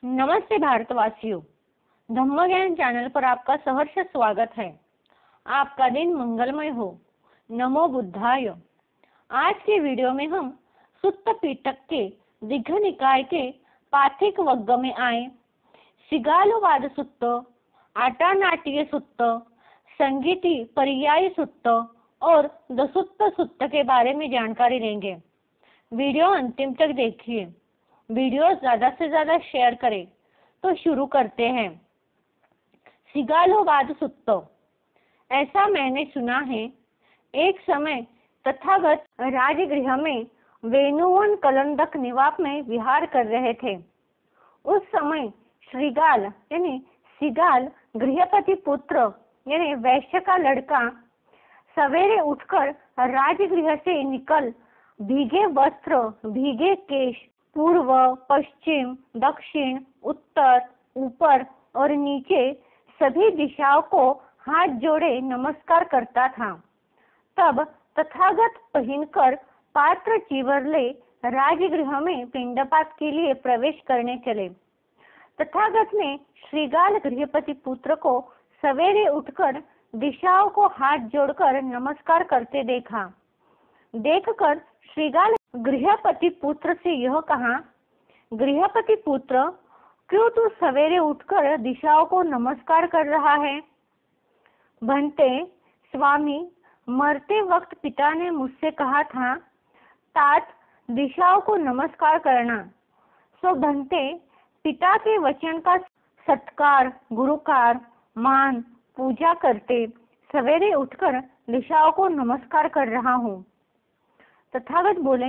नमस्ते भारतवासियों, धम्म ज्ञान चैनल पर आपका सहर्ष स्वागत है। आपका दिन मंगलमय हो। नमो बुद्धाय। आज के वीडियो में हम सुत्त पिटक के दीघ निकाय के पाथिक वग्ग में आए सिगालोवाद सुत्त, आटानाटिय सुत्त, संगीति पर्याय सुत्त और दसुत्त सुत्त के बारे में जानकारी लेंगे। वीडियो अंतिम तक देखिए। वीडियो ज्यादा से ज्यादा शेयर करें। तो शुरू करते हैं। सिगालोवाद सुत्त। ऐसा मैंने सुना है, एक समय तथागत राजगृह में वेणुवन कलंदक निवाप में विहार कर रहे थे। उस समय श्रीगाल यानी सिगाल गृहपति पुत्र यानी वैश्य का लड़का सवेरे उठकर राजगृह से निकल भीगे वस्त्र, भीगे केश, पूर्व, पश्चिम, दक्षिण, उत्तर, ऊपर और नीचे सभी दिशाओं को हाथ जोड़े नमस्कार करता था। तब तथागत पहनकर पात्र चिवरले राजगृह में पिंडपात के लिए प्रवेश करने चले। तथागत ने श्रीगाल गृहपति पुत्र को सवेरे उठकर दिशाओं को हाथ जोड़कर नमस्कार करते देखा। देखकर श्रीगाल गृहपति पुत्र से यह कहा, गृहपति पुत्र, क्यों तू सवेरे उठकर दिशाओं को नमस्कार कर रहा है? भंते स्वामी, मरते वक्त पिता ने मुझसे कहा था, तात दिशाओं को नमस्कार करना। सो भंते, पिता के वचन का सत्कार, गुरुकार, मान, पूजा करते सवेरे उठकर दिशाओं को नमस्कार कर रहा हूँ। तथागत बोले,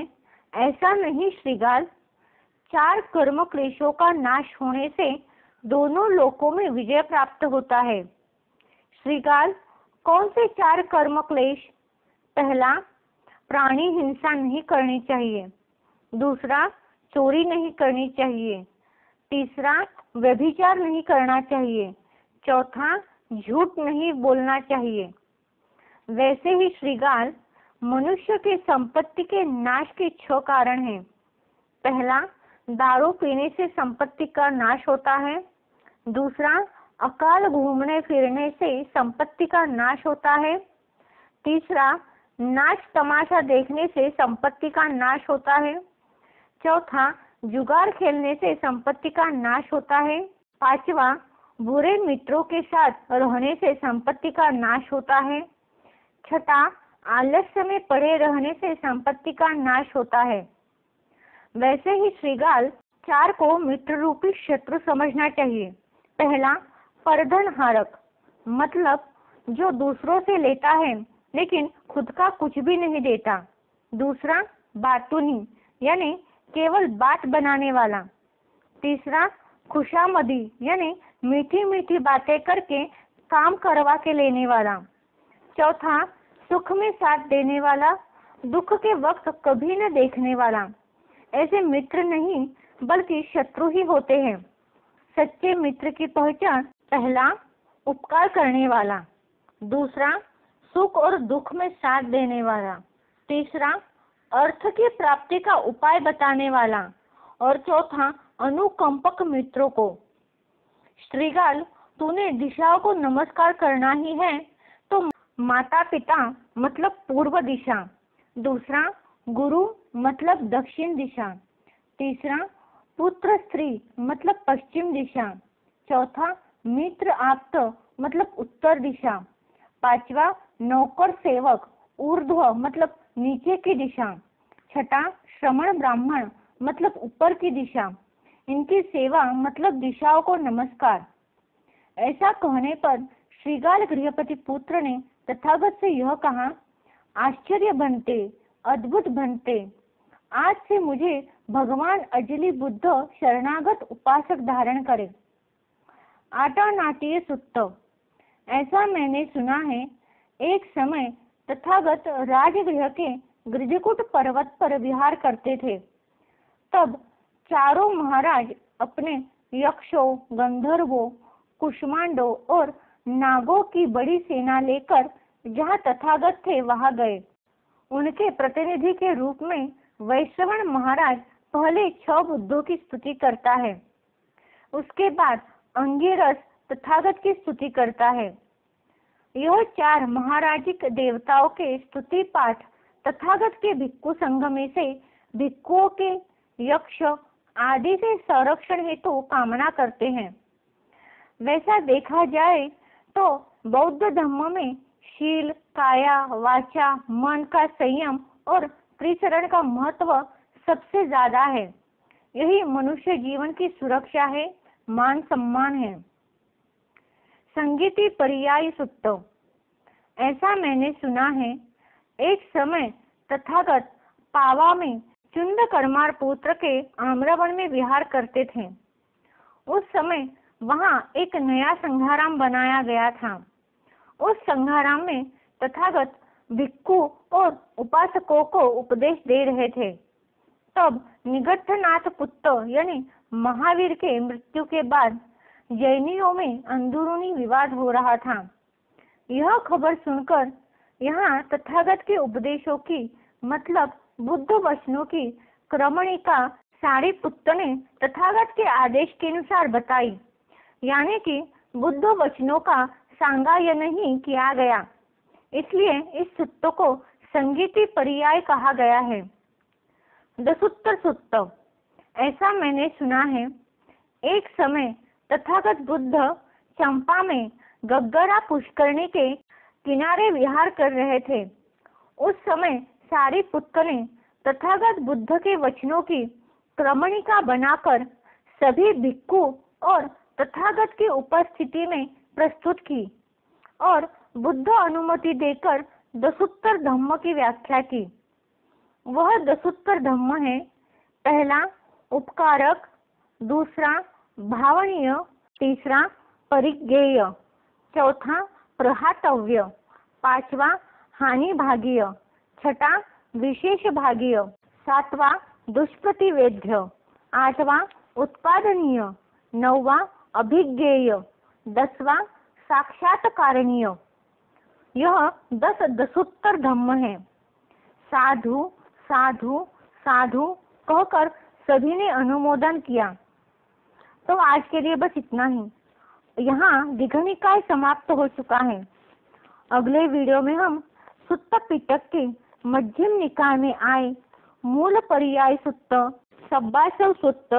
ऐसा नहीं श्रीगाल, 4 कर्म क्लेशों का नाश होने से दोनों लोकों में विजय प्राप्त होता है। श्रीगाल, कौन से 4 कर्म क्लेश? पहला, प्राणी हिंसा नहीं करनी चाहिए। दूसरा, चोरी नहीं करनी चाहिए। तीसरा, व्यभिचार नहीं करना चाहिए। चौथा, झूठ नहीं बोलना चाहिए। वैसे ही श्रीगाल, मनुष्य के संपत्ति के नाश के 6 कारण हैं। पहला, दारू पीने से संपत्ति का नाश होता है। दूसरा, अकाल घूमने फिरने से संपत्ति का नाश होता है। तीसरा, नाच तमाशा देखने से संपत्ति का नाश होता है। चौथा, जुगार खेलने से संपत्ति का नाश होता है। पांचवा, बुरे मित्रों के साथ रहने से संपत्ति का नाश होता है। छठा, आलस्य में पड़े रहने से संपत्ति का नाश होता है। वैसे ही श्रीगाल, 4 को मित्र रूपी शत्रु समझना चाहिए। पहला, परधन हारक, मतलब जो दूसरों से लेता है लेकिन खुद का कुछ भी नहीं देता। दूसरा, बातूनी, यानी केवल बात बनाने वाला। तीसरा, खुशामदी, यानी मीठी मीठी बातें करके काम करवा के लेने वाला। चौथा, सुख में साथ देने वाला, दुख के वक्त कभी न देखने वाला। ऐसे मित्र नहीं बल्कि शत्रु ही होते हैं। सच्चे मित्र की पहचान, पहला, उपकार करने वाला। दूसरा, सुख और दुख में साथ देने वाला। तीसरा, अर्थ की प्राप्ति का उपाय बताने वाला। और चौथा, अनुकंपक मित्रों को। श्रीगाल, तूने दिशाओं को नमस्कार करना ही है तो माता पिता मतलब पूर्व दिशा। दूसरा, गुरु मतलब दक्षिण दिशा। तीसरा, पुत्र स्त्री मतलब पश्चिम दिशा। चौथा, मित्र आप्त मतलब उत्तर दिशा। पांचवा, नौकर सेवक ऊर्ध्व मतलब नीचे की दिशा। छठा, श्रमण ब्राह्मण मतलब ऊपर की दिशा। इनकी सेवा मतलब दिशाओं को नमस्कार। ऐसा कहने पर श्रीगाल गृहपति पुत्र ने तथागत से यह कहा, आश्चर्य बनते, अद्भुत बनते, आज से मुझे भगवान अजली बुद्ध शरणागत उपासक धारण करे। आटानाटिय सुत्त। ऐसा मैंने सुना है, एक समय तथागत राजगृह के गिरिकुट पर्वत पर विहार करते थे। तब चारों महाराज अपने यक्षों, गंधर्वों, कुष्मांडों और नागों की बड़ी सेना लेकर जहाँ तथागत थे वहां गए। उनके प्रतिनिधि के रूप में वैश्रवण महाराज पहले 6 बुद्धों की स्तुति करता है। उसके बाद अंगिरस तथागत की स्तुति करता है। यह 4 महाराजिक देवताओं के स्तुति पाठ तथागत के भिक्खु संघ में से भिक्खुओं के यक्ष आदि से संरक्षण हेतु कामना करते हैं। वैसा देखा जाए तो बौद्ध धर्म में शील, काया, वाचा, मन का संयम और त्रिचरण का महत्व सबसे ज्यादा है। यही मनुष्य जीवन की सुरक्षा है, मान सम्मान है। संगीति पर्याय सुत्त। ऐसा मैंने सुना है, एक समय तथागत पावा में चुंद कर्मार पुत्र के आम्रवन में विहार करते थे। उस समय वहां एक नया संघाराम बनाया गया था। उस संघाराम में तथागत भिक्खु और उपासकों को उपदेश दे रहे थे। तब निगट्ठनाथ पुत्र यानी महावीर के मृत्यु के बाद जैनियों में अंदरूनी विवाद हो रहा था। यह खबर सुनकर यहाँ तथागत के उपदेशों की मतलब बुद्ध वचनों की क्रमणिका सारिपुत्त ने तथागत के आदेश के अनुसार बताई, यानी कि बुद्ध वचनों का सांगायन ही किया गया। इसलिए इस सुत्त को संगीति पर्याय कहा गया है। दसुत्तर सुत्त। ऐसा मैंने सुना है, एक समय तथागत बुद्ध चंपा में गग्गरा पुष्करणी के किनारे विहार कर रहे थे। उस समय सारिपुत्त ने तथागत बुद्ध के वचनों की क्रमणिका बनाकर सभी भिक्खु और तथागत की उपस्थिति में प्रस्तुत की और बुद्ध अनुमति देकर दसुत्तर धम्म की व्याख्या की। वह दसुत्तर धम्म है, पहला उपकारक, दूसरा भावनीय, तीसरा परिज्ञेय, चौथा प्रहातव्य, पांचवा हानि भागीय, छठा विशेष भागीय, सातवां दुष्प्रतिवेद्य, आठवां उत्पादनीय, नौवां अभिज्ञेय, 10वां साक्षात्कारणीय। यह 10 दसुत्तर धम्म है। साधु साधु साधु कहकर सभी ने अनुमोदन किया। तो आज के लिए बस इतना ही। यहाँ दीघनिकाय समाप्त हो चुका है। अगले वीडियो में हम सुत्त पिटक के मध्यम निकाय में आए मूल पर्याय सुत्त, सब्बासव सुत्त,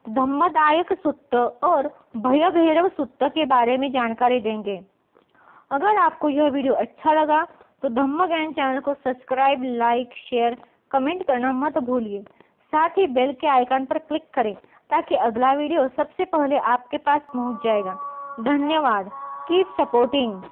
धम्मदायक सुत्त और भय भैरव सुत्त के बारे में जानकारी देंगे। अगर आपको यह वीडियो अच्छा लगा तो धम्म ज्ञान चैनल को सब्सक्राइब, लाइक, शेयर, कमेंट करना मत भूलिए। साथ ही बेल के आइकन पर क्लिक करें ताकि अगला वीडियो सबसे पहले आपके पास पहुंच जाएगा। धन्यवाद। Keep supporting.